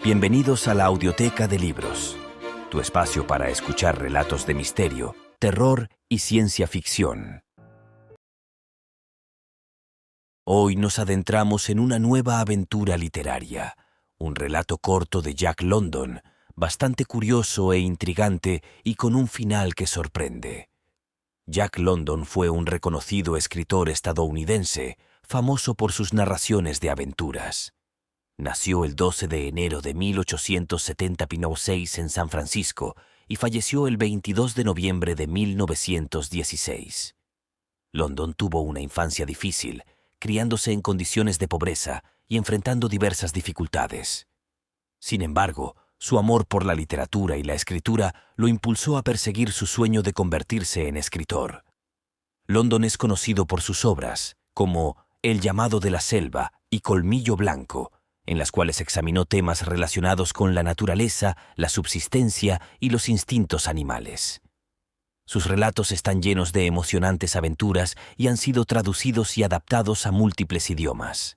Bienvenidos a la Audioteca de Libros, tu espacio para escuchar relatos de misterio, terror y ciencia ficción. Hoy nos adentramos en una nueva aventura literaria, un relato corto de Jack London, bastante curioso e intrigante y con un final que sorprende. Jack London fue un reconocido escritor estadounidense, famoso por sus narraciones de aventuras. Nació el 12 de enero de 1876 en San Francisco y falleció el 22 de noviembre de 1916. London tuvo una infancia difícil, criándose en condiciones de pobreza y enfrentando diversas dificultades. Sin embargo, su amor por la literatura y la escritura lo impulsó a perseguir su sueño de convertirse en escritor. London es conocido por sus obras, como El llamado de la selva y Colmillo blanco, en las cuales examinó temas relacionados con la naturaleza, la subsistencia y los instintos animales. Sus relatos están llenos de emocionantes aventuras y han sido traducidos y adaptados a múltiples idiomas.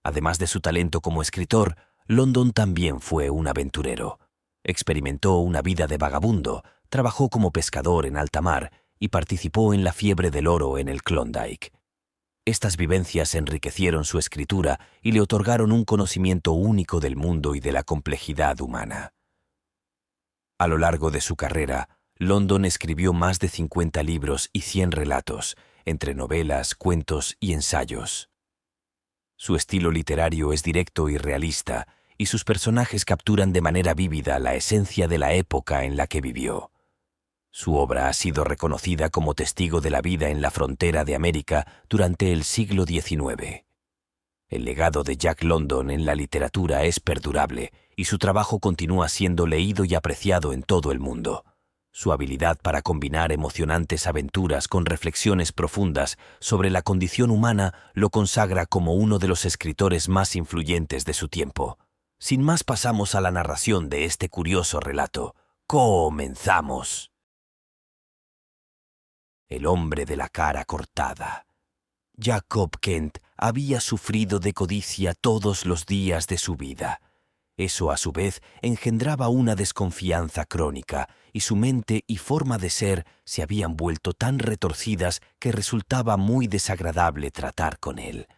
Además de su talento como escritor, London también fue un aventurero. Experimentó una vida de vagabundo, trabajó como pescador en alta mar y participó en la fiebre del oro en el Klondike. Estas vivencias enriquecieron su escritura y le otorgaron un conocimiento único del mundo y de la complejidad humana. A lo largo de su carrera, London escribió más de 50 libros y 100 relatos, entre novelas, cuentos y ensayos. Su estilo literario es directo y realista, y sus personajes capturan de manera vívida la esencia de la época en la que vivió. Su obra ha sido reconocida como testigo de la vida en la frontera de América durante el siglo XIX. El legado de Jack London en la literatura es perdurable y su trabajo continúa siendo leído y apreciado en todo el mundo. Su habilidad para combinar emocionantes aventuras con reflexiones profundas sobre la condición humana lo consagra como uno de los escritores más influyentes de su tiempo. Sin más, pasamos a la narración de este curioso relato. ¡Comenzamos! El hombre de la cara cortada. Jacob Kent había sufrido de codicia todos los días de su vida. Eso, a su vez, engendraba una desconfianza crónica, y su mente y forma de ser se habían vuelto tan retorcidas que resultaba muy desagradable tratar con él.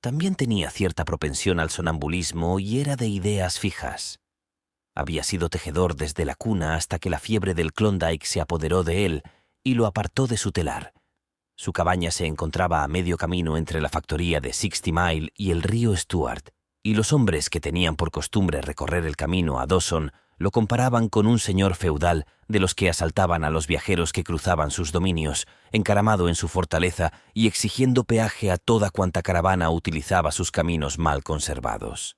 También tenía cierta propensión al sonambulismo y era de ideas fijas. Había sido tejedor desde la cuna hasta que la fiebre del Klondike se apoderó de él y lo apartó de su telar. Su cabaña se encontraba a medio camino entre la factoría de 60 Mile y el río Stuart, y los hombres que tenían por costumbre recorrer el camino a Dawson lo comparaban con un señor feudal de los que asaltaban a los viajeros que cruzaban sus dominios, encaramado en su fortaleza y exigiendo peaje a toda cuanta caravana utilizaba sus caminos mal conservados.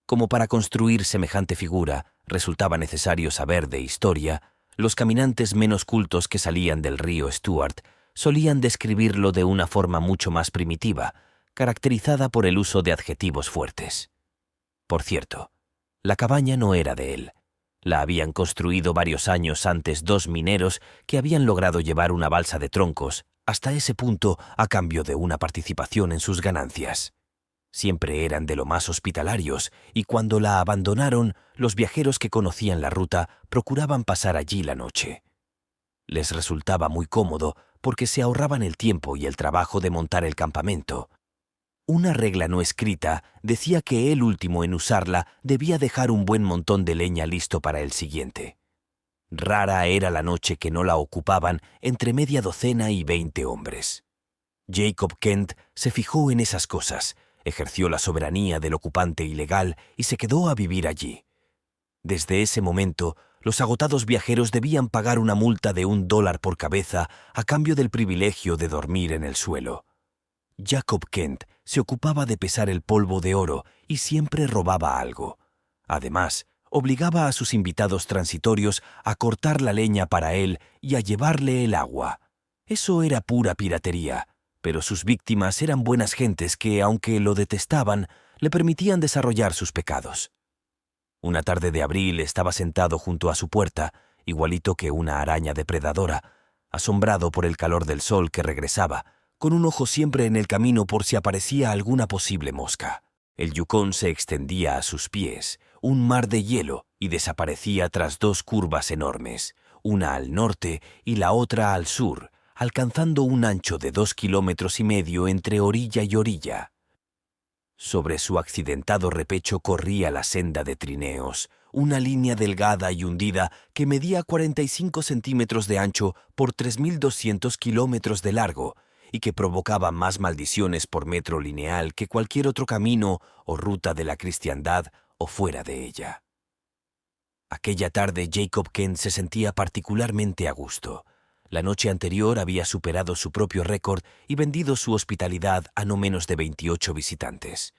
Como para construir semejante figura resultaba necesario saber de historia, los caminantes menos cultos que salían del río Stuart solían describirlo de una forma mucho más primitiva, caracterizada por el uso de adjetivos fuertes. Por cierto, la cabaña no era de él. La habían construido varios años antes dos mineros que habían logrado llevar una balsa de troncos hasta ese punto a cambio de una participación en sus ganancias. Siempre eran de lo más hospitalarios y cuando la abandonaron, los viajeros que conocían la ruta procuraban pasar allí la noche. Les resultaba muy cómodo porque se ahorraban el tiempo y el trabajo de montar el campamento. Una regla no escrita decía que el último en usarla debía dejar un buen montón de leña listo para el siguiente. Rara era la noche que no la ocupaban entre media docena y 20 hombres. Jacob Kent se fijó en esas cosas, ejerció la soberanía del ocupante ilegal y se quedó a vivir allí. Desde ese momento, los agotados viajeros debían pagar una multa de $1 por cabeza a cambio del privilegio de dormir en el suelo. Jacob Kent se ocupaba de pesar el polvo de oro y siempre robaba algo. Además, obligaba a sus invitados transitorios a cortar la leña para él y a llevarle el agua. Eso era pura piratería, pero sus víctimas eran buenas gentes que, aunque lo detestaban, le permitían desarrollar sus pecados. Una tarde de abril estaba sentado junto a su puerta, igualito que una araña depredadora, asombrado por el calor del sol que regresaba, con un ojo siempre en el camino por si aparecía alguna posible mosca. El yukón se extendía a sus pies, un mar de hielo, y desaparecía tras dos curvas enormes, una al norte y la otra al sur, alcanzando un ancho de 2,5 kilómetros entre orilla y orilla. Sobre su accidentado repecho corría la senda de trineos, una línea delgada y hundida que medía 45 centímetros de ancho por 3.200 kilómetros de largo y que provocaba más maldiciones por metro lineal que cualquier otro camino o ruta de la cristiandad o fuera de ella. Aquella tarde Jacob Kent se sentía particularmente a gusto. La noche anterior había superado su propio récord y vendido su hospitalidad a no menos de 28 visitantes.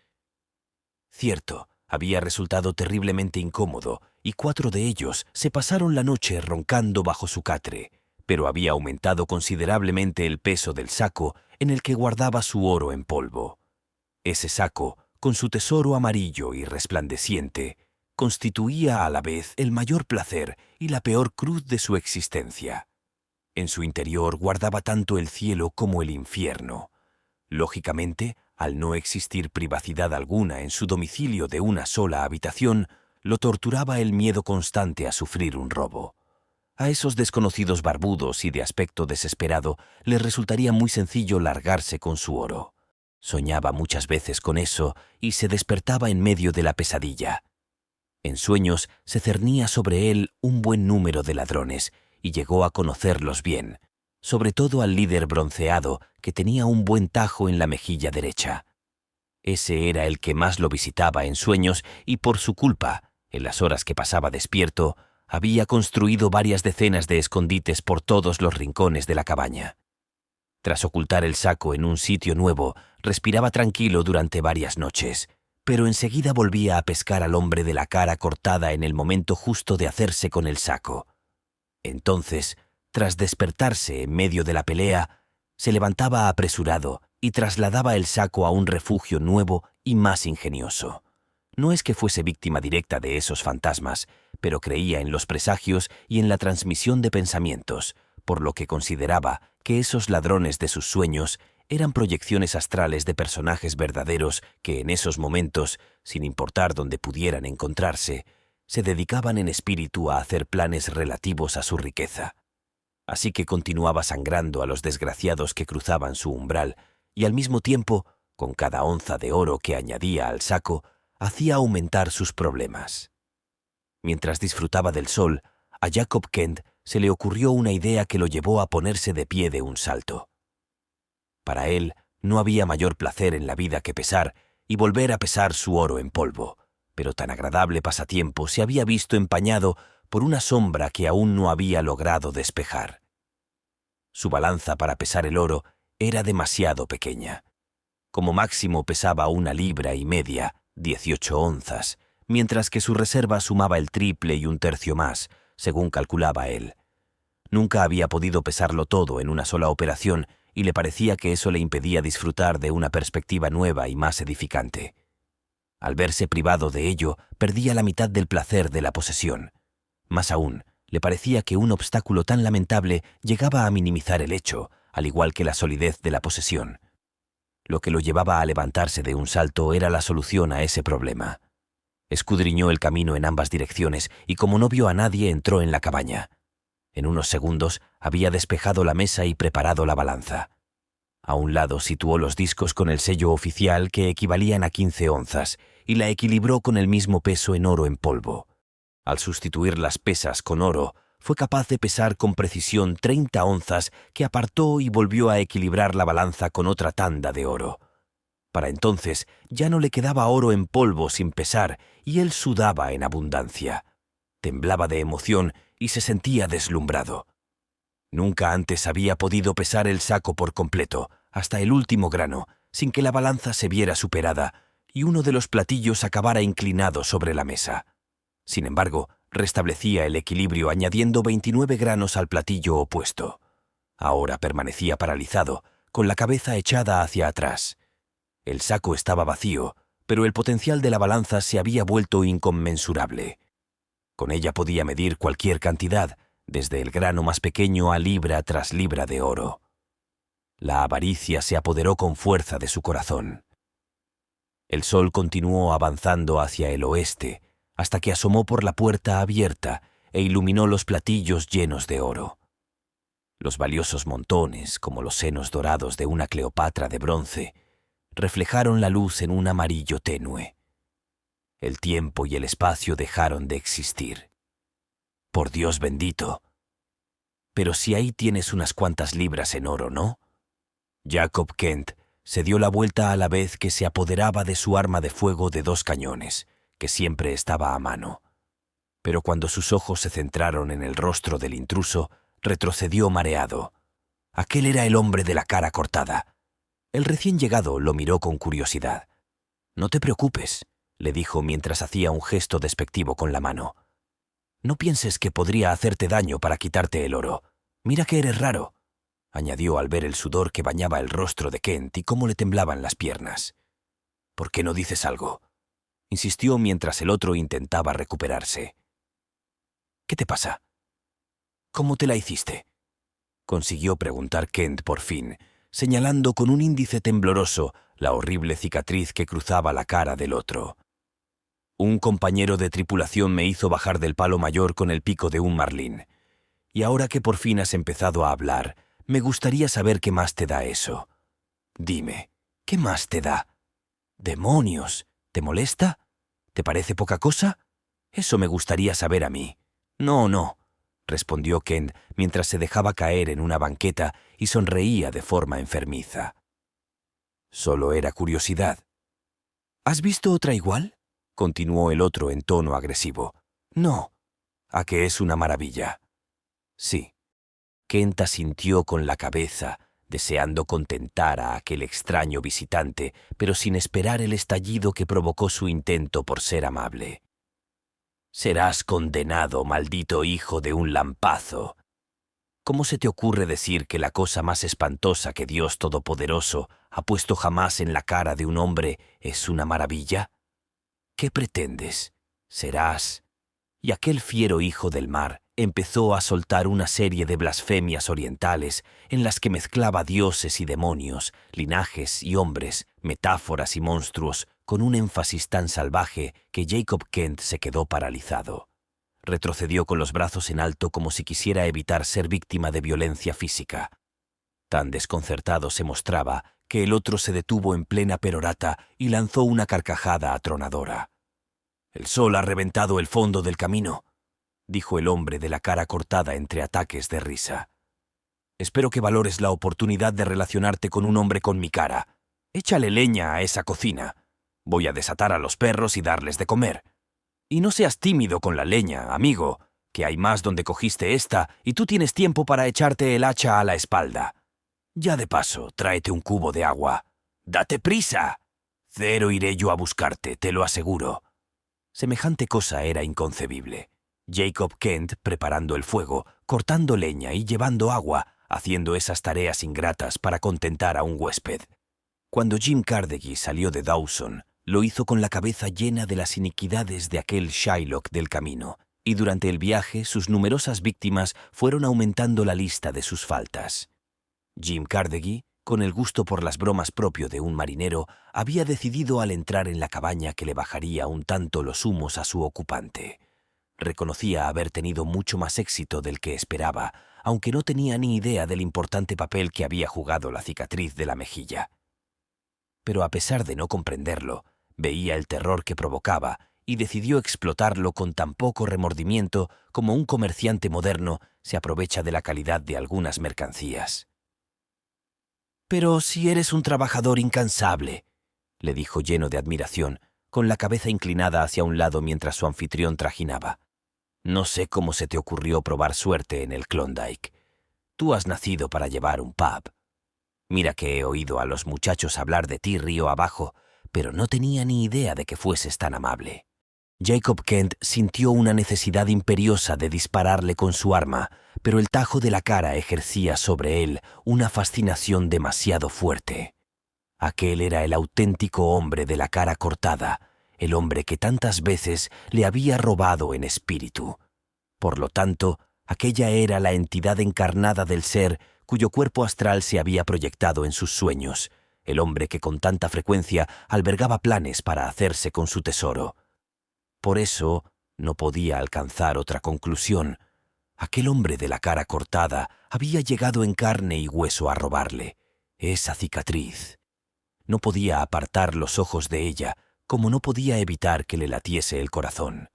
Cierto, había resultado terriblemente incómodo y 4 de ellos se pasaron la noche roncando bajo su catre, pero había aumentado considerablemente el peso del saco en el que guardaba su oro en polvo. Ese saco, con su tesoro amarillo y resplandeciente, constituía a la vez el mayor placer y la peor cruz de su existencia. En su interior guardaba tanto el cielo como el infierno. Lógicamente, al no existir privacidad alguna en su domicilio de una sola habitación, lo torturaba el miedo constante a sufrir un robo. A esos desconocidos barbudos y de aspecto desesperado les resultaría muy sencillo largarse con su oro. Soñaba muchas veces con eso y se despertaba en medio de la pesadilla. En sueños se cernía sobre él un buen número de ladrones y llegó a conocerlos bien, sobre todo al líder bronceado que tenía un buen tajo en la mejilla derecha. Ese era el que más lo visitaba en sueños y por su culpa, en las horas que pasaba despierto, había construido varias decenas de escondites por todos los rincones de la cabaña. Tras ocultar el saco en un sitio nuevo, respiraba tranquilo durante varias noches, pero enseguida volvía a pescar al hombre de la cara cortada en el momento justo de hacerse con el saco. Entonces, tras despertarse en medio de la pelea, se levantaba apresurado y trasladaba el saco a un refugio nuevo y más ingenioso. No es que fuese víctima directa de esos fantasmas, pero creía en los presagios y en la transmisión de pensamientos, por lo que consideraba que esos ladrones de sus sueños eran proyecciones astrales de personajes verdaderos que en esos momentos, sin importar dónde pudieran encontrarse, se dedicaban en espíritu a hacer planes relativos a su riqueza. Así que continuaba sangrando a los desgraciados que cruzaban su umbral y al mismo tiempo, con cada onza de oro que añadía al saco, hacía aumentar sus problemas. Mientras disfrutaba del sol, a Jacob Kent se le ocurrió una idea que lo llevó a ponerse de pie de un salto. Para él no había mayor placer en la vida que pesar y volver a pesar su oro en polvo, pero tan agradable pasatiempo se había visto empañado por una sombra que aún no había logrado despejar. Su balanza para pesar el oro era demasiado pequeña. Como máximo pesaba 1,5 libras, 18 onzas, mientras que su reserva sumaba el triple y 1/3 más, según calculaba él. Nunca había podido pesarlo todo en una sola operación y le parecía que eso le impedía disfrutar de una perspectiva nueva y más edificante. Al verse privado de ello, perdía la mitad del placer de la posesión. Más aún, le parecía que un obstáculo tan lamentable llegaba a minimizar el hecho, al igual que la solidez de la posesión. Lo que lo llevaba a levantarse de un salto era la solución a ese problema. Escudriñó el camino en ambas direcciones y como no vio a nadie entró en la cabaña. En unos segundos había despejado la mesa y preparado la balanza. A un lado situó los discos con el sello oficial que equivalían a 15 onzas y la equilibró con el mismo peso en oro en polvo. Al sustituir las pesas con oro, fue capaz de pesar con precisión 30 onzas que apartó y volvió a equilibrar la balanza con otra tanda de oro. Para entonces ya no le quedaba oro en polvo sin pesar y él sudaba en abundancia. Temblaba de emoción y se sentía deslumbrado. Nunca antes había podido pesar el saco por completo, hasta el último grano, sin que la balanza se viera superada y uno de los platillos acabara inclinado sobre la mesa. Sin embargo, restablecía el equilibrio añadiendo 29 granos al platillo opuesto. Ahora permanecía paralizado, con la cabeza echada hacia atrás. El saco estaba vacío, pero el potencial de la balanza se había vuelto inconmensurable. Con ella podía medir cualquier cantidad, desde el grano más pequeño a libra tras libra de oro. La avaricia se apoderó con fuerza de su corazón. El sol continuó avanzando hacia el oeste, hasta que asomó por la puerta abierta e iluminó los platillos llenos de oro. Los valiosos montones, como los senos dorados de una Cleopatra de bronce, reflejaron la luz en un amarillo tenue. El tiempo y el espacio dejaron de existir. Por Dios bendito. Pero si ahí tienes unas cuantas libras en oro, ¿no? Jacob Kent se dio la vuelta a la vez que se apoderaba de su arma de fuego de 2 cañones, que siempre estaba a mano. Pero cuando sus ojos se centraron en el rostro del intruso, retrocedió mareado. Aquel era el hombre de la cara cortada. El recién llegado lo miró con curiosidad. «No te preocupes», le dijo mientras hacía un gesto despectivo con la mano. «No pienses que podría hacerte daño para quitarte el oro. Mira que eres raro», añadió al ver el sudor que bañaba el rostro de Kent y cómo le temblaban las piernas. «¿Por qué no dices algo?», insistió mientras el otro intentaba recuperarse. «¿Qué te pasa? ¿Cómo te la hiciste?», consiguió preguntar Kent por fin, señalando con un índice tembloroso la horrible cicatriz que cruzaba la cara del otro. «Un compañero de tripulación me hizo bajar del palo mayor con el pico de un marlín. Y ahora que por fin has empezado a hablar, me gustaría saber qué más te da eso. Dime, ¿qué más te da? ¡Demonios! ¿Te molesta? ¿Te parece poca cosa? Eso me gustaría saber a mí». «No», respondió Kent mientras se dejaba caer en una banqueta y sonreía de forma enfermiza. «Solo era curiosidad». «¿Has visto otra igual?», continuó el otro en tono agresivo. «No». «¿A que es una maravilla?». «Sí». Kent asintió con la cabeza, deseando contentar a aquel extraño visitante, pero sin esperar el estallido que provocó su intento por ser amable. «Serás condenado, maldito hijo de un lampazo. ¿Cómo se te ocurre decir que la cosa más espantosa que Dios Todopoderoso ha puesto jamás en la cara de un hombre es una maravilla? ¿Qué pretendes? Serás...». Y aquel fiero hijo del mar empezó a soltar una serie de blasfemias orientales en las que mezclaba dioses y demonios, linajes y hombres, metáforas y monstruos, con un énfasis tan salvaje que Jacob Kent se quedó paralizado. Retrocedió con los brazos en alto como si quisiera evitar ser víctima de violencia física. Tan desconcertado se mostraba que el otro se detuvo en plena perorata y lanzó una carcajada atronadora. «El sol ha reventado el fondo del camino», dijo el hombre de la cara cortada entre ataques de risa. «Espero que valores la oportunidad de relacionarte con un hombre con mi cara. Échale leña a esa cocina. Voy a desatar a los perros y darles de comer. Y no seas tímido con la leña, amigo, que hay más donde cogiste esta y tú tienes tiempo para echarte el hacha a la espalda. Ya de paso, tráete un cubo de agua. ¡Date prisa! Cero iré yo a buscarte, te lo aseguro». Semejante cosa era inconcebible. Jacob Kent preparando el fuego, cortando leña y llevando agua, haciendo esas tareas ingratas para contentar a un huésped. Cuando Jim Carnegie salió de Dawson, lo hizo con la cabeza llena de las iniquidades de aquel Shylock del camino, y durante el viaje sus numerosas víctimas fueron aumentando la lista de sus faltas. Jim Carnegie, con el gusto por las bromas propio de un marinero, había decidido al entrar en la cabaña que le bajaría un tanto los humos a su ocupante. Reconocía haber tenido mucho más éxito del que esperaba, aunque no tenía ni idea del importante papel que había jugado la cicatriz de la mejilla. Pero a pesar de no comprenderlo, veía el terror que provocaba y decidió explotarlo con tan poco remordimiento como un comerciante moderno se aprovecha de la calidad de algunas mercancías. «Pero si eres un trabajador incansable», le dijo lleno de admiración, con la cabeza inclinada hacia un lado mientras su anfitrión trajinaba. «No sé cómo se te ocurrió probar suerte en el Klondike. Tú has nacido para llevar un pub. Mira que he oído a los muchachos hablar de ti río abajo, pero no tenía ni idea de que fueses tan amable». Jacob Kent sintió una necesidad imperiosa de dispararle con su arma, pero el tajo de la cara ejercía sobre él una fascinación demasiado fuerte. Aquel era el auténtico hombre de la cara cortada, el hombre que tantas veces le había robado en espíritu. Por lo tanto, aquella era la entidad encarnada del ser cuyo cuerpo astral se había proyectado en sus sueños, el hombre que con tanta frecuencia albergaba planes para hacerse con su tesoro. Por eso no podía alcanzar otra conclusión. Aquel hombre de la cara cortada había llegado en carne y hueso a robarle. Esa cicatriz. No podía apartar los ojos de ella, como no podía evitar que le latiese el corazón.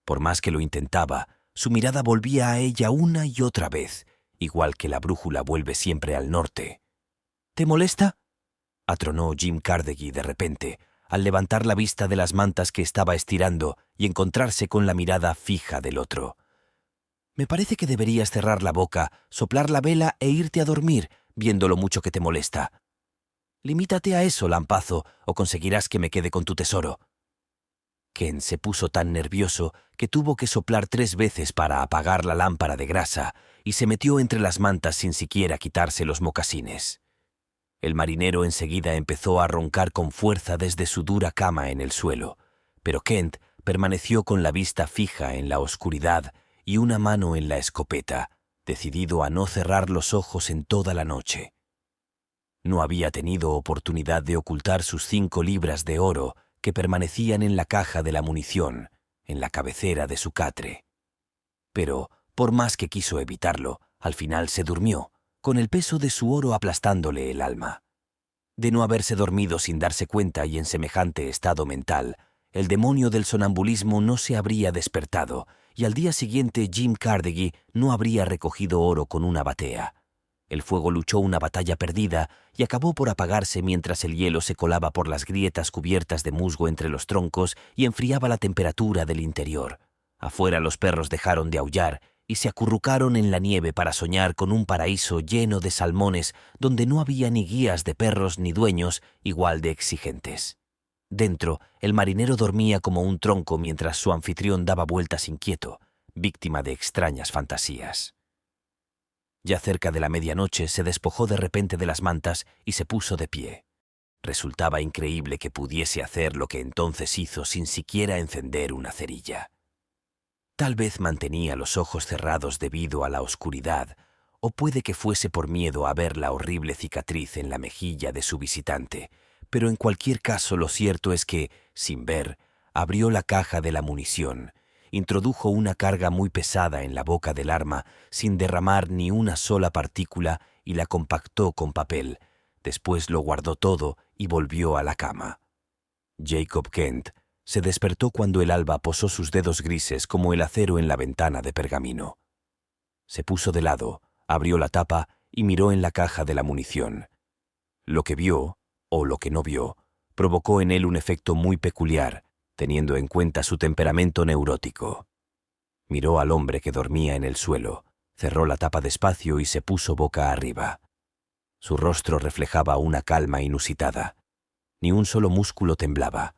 Por más que lo intentaba, su mirada volvía a ella una y otra vez, igual que la brújula vuelve siempre al norte. «¿Te molesta?», atronó Jim Carnegie de repente, al levantar la vista de las mantas que estaba estirando y encontrarse con la mirada fija del otro. «Me parece que deberías cerrar la boca, soplar la vela e irte a dormir, viendo lo mucho que te molesta. Limítate a eso, lampazo, o conseguirás que me quede con tu tesoro». Ken se puso tan nervioso que tuvo que soplar 3 veces para apagar la lámpara de grasa y se metió entre las mantas sin siquiera quitarse los mocasines. El marinero enseguida empezó a roncar con fuerza desde su dura cama en el suelo, pero Kent permaneció con la vista fija en la oscuridad y una mano en la escopeta, decidido a no cerrar los ojos en toda la noche. No había tenido oportunidad de ocultar sus 5 libras de oro que permanecían en la caja de la munición, en la cabecera de su catre. Pero, por más que quiso evitarlo, al final se durmió, con el peso de su oro aplastándole el alma. De no haberse dormido sin darse cuenta y en semejante estado mental, el demonio del sonambulismo no se habría despertado, y al día siguiente Jim Carnegie no habría recogido oro con una batea. El fuego luchó una batalla perdida y acabó por apagarse mientras el hielo se colaba por las grietas cubiertas de musgo entre los troncos y enfriaba la temperatura del interior. Afuera los perros dejaron de aullar y se acurrucaron en la nieve para soñar con un paraíso lleno de salmones donde no había ni guías de perros ni dueños igual de exigentes. Dentro, el marinero dormía como un tronco mientras su anfitrión daba vueltas inquieto, víctima de extrañas fantasías. Ya cerca de la medianoche se despojó de repente de las mantas y se puso de pie. Resultaba increíble que pudiese hacer lo que entonces hizo sin siquiera encender una cerilla. Tal vez mantenía los ojos cerrados debido a la oscuridad, o puede que fuese por miedo a ver la horrible cicatriz en la mejilla de su visitante, pero en cualquier caso lo cierto es que, sin ver, abrió la caja de la munición, introdujo una carga muy pesada en la boca del arma sin derramar ni una sola partícula y la compactó con papel. Después lo guardó todo y volvió a la cama. Jacob Kent se despertó cuando el alba posó sus dedos grises como el acero en la ventana de pergamino. Se puso de lado, abrió la tapa y miró en la caja de la munición. Lo que vio, o lo que no vio, provocó en él un efecto muy peculiar, teniendo en cuenta su temperamento neurótico. Miró al hombre que dormía en el suelo, cerró la tapa despacio y se puso boca arriba. Su rostro reflejaba una calma inusitada. Ni un solo músculo temblaba.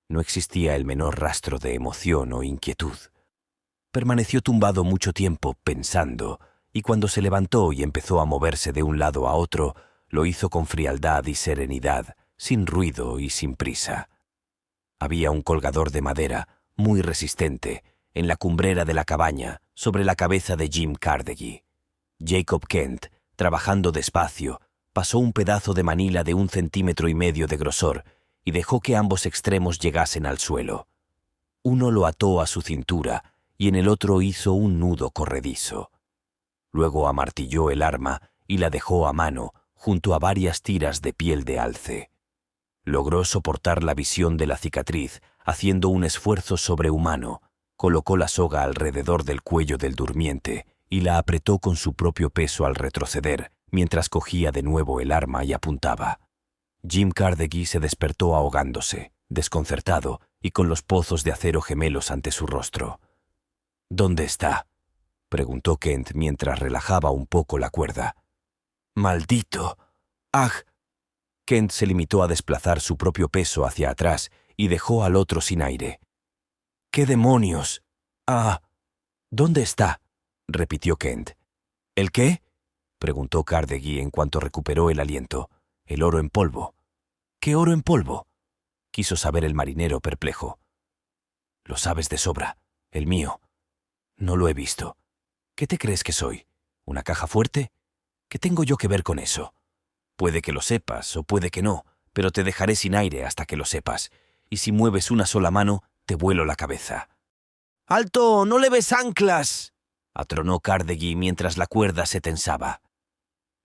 No existía el menor rastro de emoción o inquietud. Permaneció tumbado mucho tiempo pensando, y cuando se levantó y empezó a moverse de un lado a otro, lo hizo con frialdad y serenidad, sin ruido y sin prisa. Había un colgador de madera, muy resistente, en la cumbrera de la cabaña, sobre la cabeza de Jim Carnegie. Jacob Kent, trabajando despacio, pasó un pedazo de manila de 1,5 centímetros de grosor y dejó que ambos extremos llegasen al suelo. Uno lo ató a su cintura y en el otro hizo un nudo corredizo. Luego amartilló el arma y la dejó a mano, junto a varias tiras de piel de alce. Logró soportar la visión de la cicatriz, haciendo un esfuerzo sobrehumano. Colocó la soga alrededor del cuello del durmiente y la apretó con su propio peso al retroceder, mientras cogía de nuevo el arma y apuntaba. Jim Carnegie se despertó ahogándose, desconcertado y con los pozos de acero gemelos ante su rostro. «¿Dónde está?», preguntó Kent mientras relajaba un poco la cuerda. «¡Maldito! ¡Ah!». Kent se limitó a desplazar su propio peso hacia atrás y dejó al otro sin aire. «¿Qué demonios? Ah, ¿dónde está?», repitió Kent. «¿El qué?», preguntó Carnegie en cuanto recuperó el aliento. «El oro en polvo». «¿Qué oro en polvo?», quiso saber el marinero perplejo. «Lo sabes de sobra, el mío. No lo he visto. ¿Qué te crees que soy? ¿Una caja fuerte? ¿Qué tengo yo que ver con eso? Puede que lo sepas o puede que no, pero te dejaré sin aire hasta que lo sepas, y si mueves una sola mano, te vuelo la cabeza. ¡Alto! ¡No leves anclas!, atronó Carnegie mientras la cuerda se tensaba.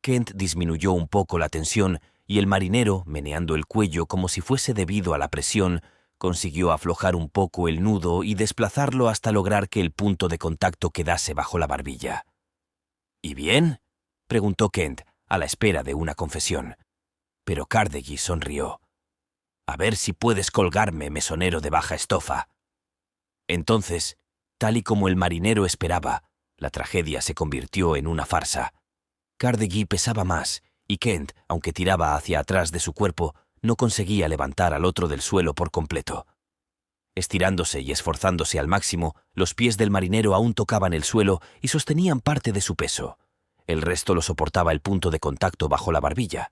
Kent disminuyó un poco la tensión y el marinero, meneando el cuello como si fuese debido a la presión, consiguió aflojar un poco el nudo y desplazarlo hasta lograr que el punto de contacto quedase bajo la barbilla. ¿Y bien?, preguntó Kent, a la espera de una confesión. Pero Carnegie sonrió. «A ver si puedes colgarme, mesonero de baja estofa». Entonces, tal y como el marinero esperaba, la tragedia se convirtió en una farsa. Carnegie pesaba más, y Kent, aunque tiraba hacia atrás de su cuerpo, no conseguía levantar al otro del suelo por completo. Estirándose y esforzándose al máximo, los pies del marinero aún tocaban el suelo y sostenían parte de su peso. El resto lo soportaba el punto de contacto bajo la barbilla.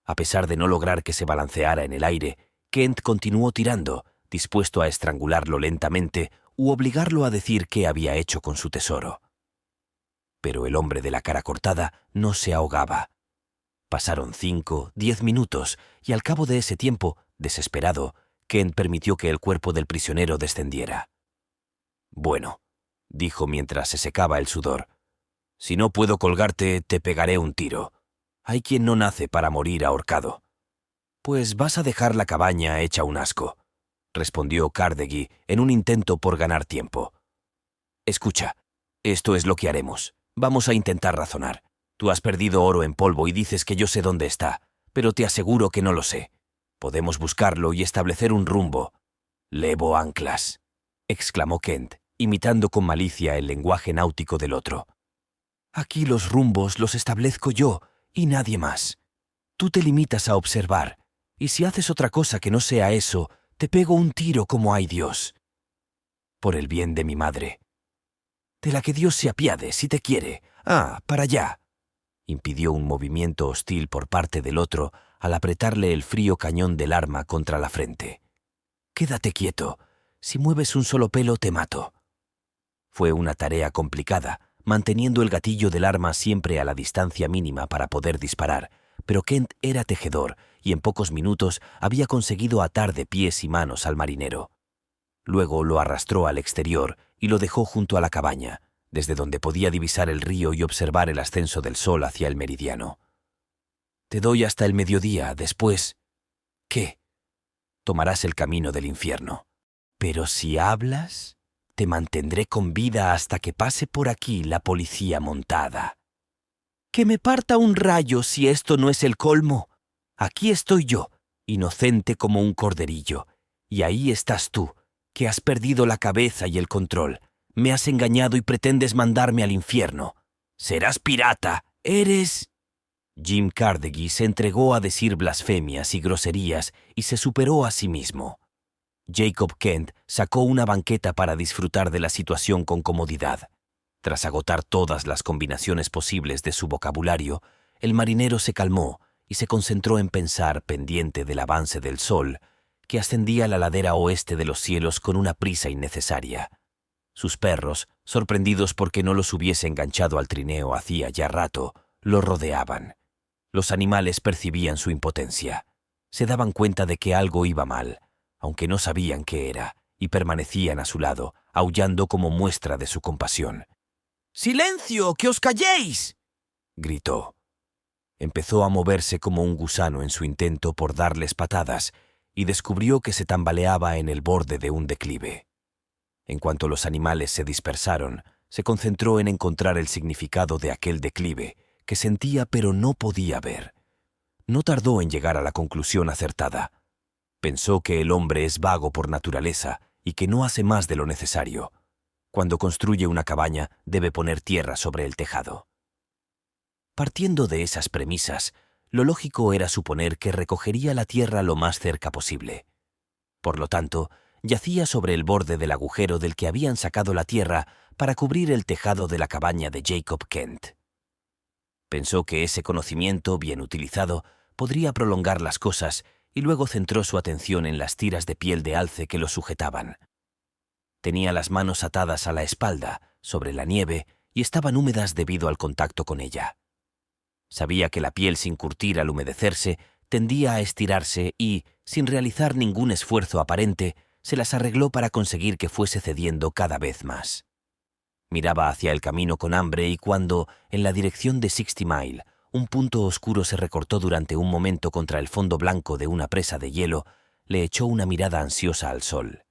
A pesar de no lograr que se balanceara en el aire, Kent continuó tirando, dispuesto a estrangularlo lentamente u obligarlo a decir qué había hecho con su tesoro. Pero el hombre de la cara cortada no se ahogaba. Pasaron 5, 10 minutos y al cabo de ese tiempo, desesperado, Kent permitió que el cuerpo del prisionero descendiera. «Bueno», dijo mientras se secaba el sudor, «si no puedo colgarte, te pegaré un tiro. Hay quien no nace para morir ahorcado». «Pues vas a dejar la cabaña hecha un asco», respondió Carnegie en un intento por ganar tiempo. «Escucha, esto es lo que haremos. Vamos a intentar razonar. Tú has perdido oro en polvo y dices que yo sé dónde está, pero te aseguro que no lo sé. Podemos buscarlo y establecer un rumbo». «Levo anclas», exclamó Kent, imitando con malicia el lenguaje náutico del otro. «Aquí los rumbos los establezco yo y nadie más. Tú te limitas a observar, y si haces otra cosa que no sea eso, te pego un tiro como hay Dios. Por el bien de mi madre. De la que Dios se apiade, si te quiere. Ah, para allá», impidió un movimiento hostil por parte del otro al apretarle el frío cañón del arma contra la frente. «Quédate quieto. Si mueves un solo pelo, te mato». Fue una tarea complicada, manteniendo el gatillo del arma siempre a la distancia mínima para poder disparar, pero Kent era tejedor y en pocos minutos había conseguido atar de pies y manos al marinero. Luego lo arrastró al exterior y lo dejó junto a la cabaña, desde donde podía divisar el río y observar el ascenso del sol hacia el meridiano. «Te doy hasta el mediodía, después...» «¿Qué?» «Tomarás el camino del infierno. Pero si hablas, te mantendré con vida hasta que pase por aquí la policía montada». «Que me parta un rayo si esto no es el colmo. Aquí estoy yo, inocente como un corderillo, y ahí estás tú, que has perdido la cabeza y el control. Me has engañado y pretendes mandarme al infierno. Serás pirata. Eres...» Jim Carnegie se entregó a decir blasfemias y groserías y se superó a sí mismo. Jacob Kent sacó una banqueta para disfrutar de la situación con comodidad. Tras agotar todas las combinaciones posibles de su vocabulario, el marinero se calmó y se concentró en pensar, pendiente del avance del sol, que ascendía la ladera oeste de los cielos con una prisa innecesaria. Sus perros, sorprendidos porque no los hubiese enganchado al trineo hacía ya rato, lo rodeaban. Los animales percibían su impotencia. Se daban cuenta de que algo iba mal, aunque no sabían qué era, y permanecían a su lado, aullando como muestra de su compasión. «¡Silencio! ¡Que os calléis!», gritó. Empezó a moverse como un gusano en su intento por darles patadas y descubrió que se tambaleaba en el borde de un declive. En cuanto los animales se dispersaron, se concentró en encontrar el significado de aquel declive que sentía pero no podía ver. No tardó en llegar a la conclusión acertada. Pensó que el hombre es vago por naturaleza y que no hace más de lo necesario. Cuando construye una cabaña, debe poner tierra sobre el tejado. Partiendo de esas premisas, lo lógico era suponer que recogería la tierra lo más cerca posible. Por lo tanto, yacía sobre el borde del agujero del que habían sacado la tierra para cubrir el tejado de la cabaña de Jacob Kent. Pensó que ese conocimiento, bien utilizado, podría prolongar las cosas y luego centró su atención en las tiras de piel de alce que lo sujetaban. Tenía las manos atadas a la espalda, sobre la nieve, y estaban húmedas debido al contacto con ella. Sabía que la piel sin curtir al humedecerse tendía a estirarse y, sin realizar ningún esfuerzo aparente, se las arregló para conseguir que fuese cediendo cada vez más. Miraba hacia el camino con hambre y cuando, en la dirección de 60 Mile, un punto oscuro se recortó durante un momento contra el fondo blanco de una presa de hielo, le echó una mirada ansiosa al sol.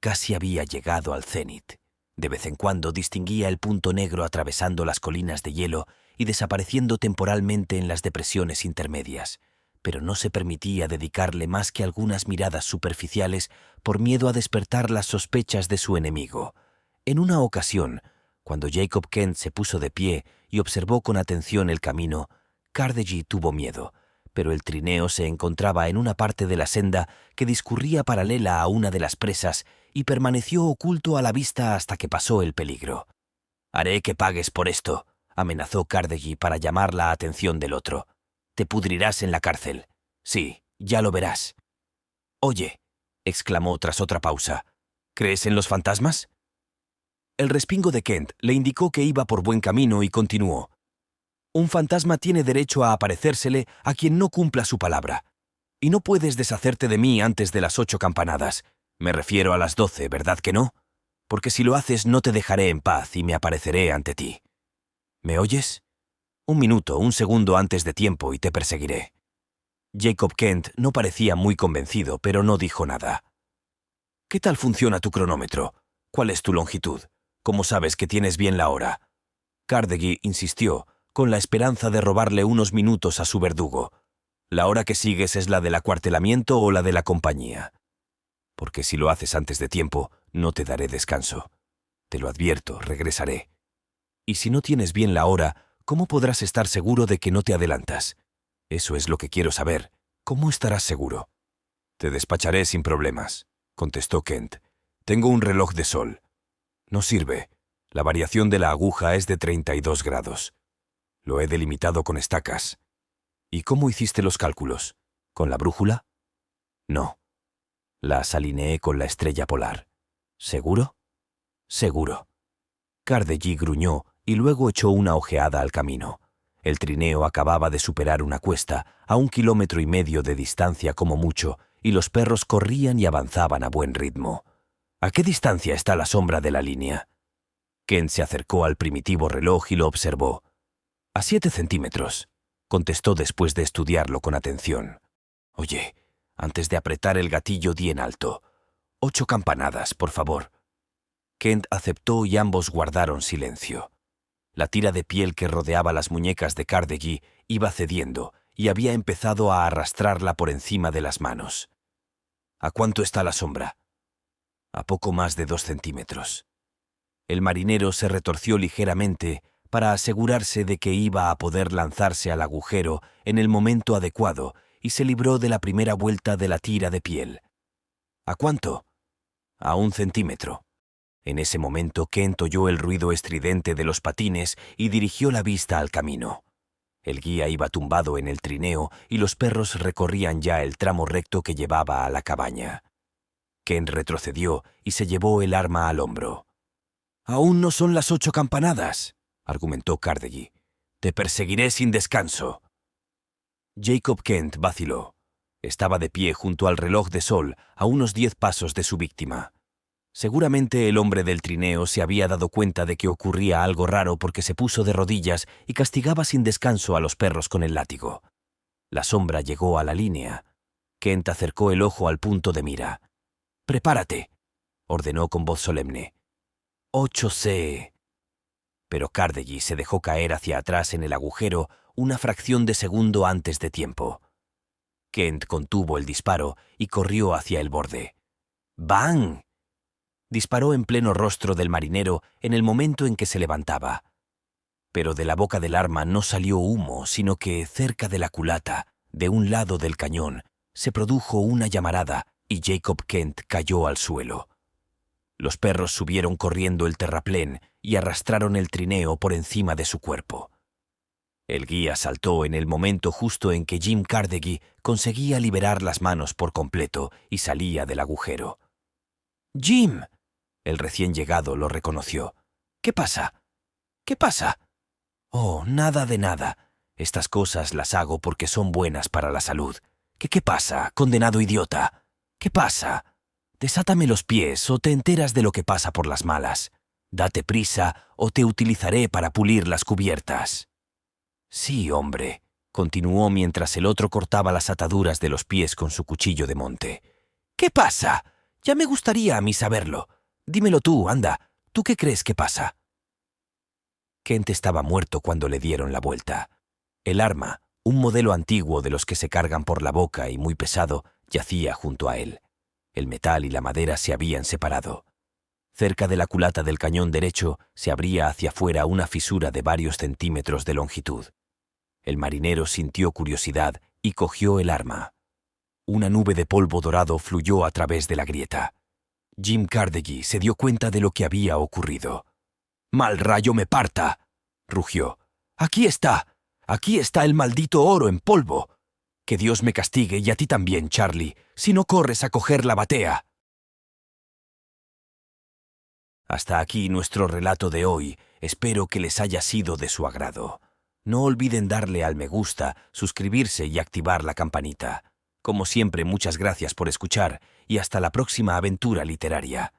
Casi había llegado al cénit. De vez en cuando distinguía el punto negro atravesando las colinas de hielo y desapareciendo temporalmente en las depresiones intermedias, pero no se permitía dedicarle más que algunas miradas superficiales por miedo a despertar las sospechas de su enemigo. En una ocasión, cuando Jacob Kent se puso de pie y observó con atención el camino, Carnegie tuvo miedo, pero el trineo se encontraba en una parte de la senda que discurría paralela a una de las presas y permaneció oculto a la vista hasta que pasó el peligro. «Haré que pagues por esto», amenazó Carnegie para llamar la atención del otro. «Te pudrirás en la cárcel. Sí, ya lo verás». «Oye», exclamó tras otra pausa, «¿crees en los fantasmas?» El respingo de Kent le indicó que iba por buen camino y continuó. «Un fantasma tiene derecho a aparecérsele a quien no cumpla su palabra. Y no puedes deshacerte de mí antes de las 8 campanadas. Me refiero a las 12, ¿verdad que no? Porque si lo haces no te dejaré en paz y me apareceré ante ti. ¿Me oyes? Un minuto, un segundo antes de tiempo y te perseguiré». Jacob Kent no parecía muy convencido, pero no dijo nada. «¿Qué tal funciona tu cronómetro? ¿Cuál es tu longitud? ¿Cómo sabes que tienes bien la hora?» Carnegie insistió, con la esperanza de robarle unos minutos a su verdugo. «¿La hora que sigues es la del acuartelamiento o la de la compañía? Porque si lo haces antes de tiempo, no te daré descanso. Te lo advierto, regresaré. Y si no tienes bien la hora, ¿cómo podrás estar seguro de que no te adelantas? Eso es lo que quiero saber. ¿Cómo estarás seguro?» «Te despacharé sin problemas», contestó Kent. «Tengo un reloj de sol. No sirve. La variación de la aguja es de 32 grados. Lo he delimitado con estacas». «¿Y cómo hiciste los cálculos? ¿Con la brújula?» «No. Las alineé con la estrella polar». «¿Seguro?» «Seguro». Carnegie gruñó y luego echó una ojeada al camino. El trineo acababa de superar una cuesta, a 1,5 kilómetros de distancia como mucho, y los perros corrían y avanzaban a buen ritmo. «¿A qué distancia está la sombra de la línea?» Kent se acercó al primitivo reloj y lo observó. «A 7 centímetros», contestó después de estudiarlo con atención. «Oye, antes de apretar el gatillo di en alto. 8 campanadas, por favor». Kent aceptó y ambos guardaron silencio. La tira de piel que rodeaba las muñecas de Carnegie iba cediendo y había empezado a arrastrarla por encima de las manos. «¿A cuánto está la sombra?» «A poco más de 2 centímetros». El marinero se retorció ligeramente para asegurarse de que iba a poder lanzarse al agujero en el momento adecuado y se libró de la primera vuelta de la tira de piel. «¿A cuánto?» «A 1 centímetro». En ese momento Kent oyó el ruido estridente de los patines y dirigió la vista al camino. El guía iba tumbado en el trineo y los perros recorrían ya el tramo recto que llevaba a la cabaña. Kent retrocedió y se llevó el arma al hombro. «Aún no son las 8 campanadas», argumentó Carnegie. «Te perseguiré sin descanso». Jacob Kent vaciló. Estaba de pie junto al reloj de sol, a unos 10 pasos de su víctima. Seguramente el hombre del trineo se había dado cuenta de que ocurría algo raro porque se puso de rodillas y castigaba sin descanso a los perros con el látigo. La sombra llegó a la línea. Kent acercó el ojo al punto de mira. «Prepárate», ordenó con voz solemne. «8C». Pero Carnegie se dejó caer hacia atrás en el agujero una fracción de segundo antes de tiempo. Kent contuvo el disparo y corrió hacia el borde. ¡Bang! Disparó en pleno rostro del marinero en el momento en que se levantaba. Pero de la boca del arma no salió humo, sino que, cerca de la culata, de un lado del cañón, se produjo una llamarada y Jacob Kent cayó al suelo. Los perros subieron corriendo el terraplén y arrastraron el trineo por encima de su cuerpo. El guía saltó en el momento justo en que Jim Carnegie conseguía liberar las manos por completo y salía del agujero. «¡Jim!». El recién llegado lo reconoció. «¿Qué pasa? ¿Qué pasa?». «Oh, nada de nada. Estas cosas las hago porque son buenas para la salud. ¿Qué pasa, condenado idiota? ¿Qué pasa? Desátame los pies o te enteras de lo que pasa por las malas. Date prisa o te utilizaré para pulir las cubiertas. Sí, hombre, continuó mientras el otro cortaba las ataduras de los pies con su cuchillo de monte. ¿Qué pasa? Ya me gustaría a mí saberlo. Dímelo tú, anda. ¿Tú qué crees que pasa? Kent estaba muerto cuando le dieron la vuelta. El arma, un modelo antiguo de los que se cargan por la boca y muy pesado, yacía junto a él. El metal y la madera se habían separado. Cerca de la culata del cañón derecho se abría hacia afuera una fisura de varios centímetros de longitud. El marinero sintió curiosidad y cogió el arma. Una nube de polvo dorado fluyó a través de la grieta. Jim Carnegie se dio cuenta de lo que había ocurrido. «¡Mal rayo me parta!», rugió. «Aquí está el maldito oro en polvo. Que Dios me castigue y a ti también, Charlie, si no corres a coger la batea». Hasta aquí nuestro relato de hoy. Espero que les haya sido de su agrado. No olviden darle al me gusta, suscribirse y activar la campanita. Como siempre, muchas gracias por escuchar y hasta la próxima aventura literaria.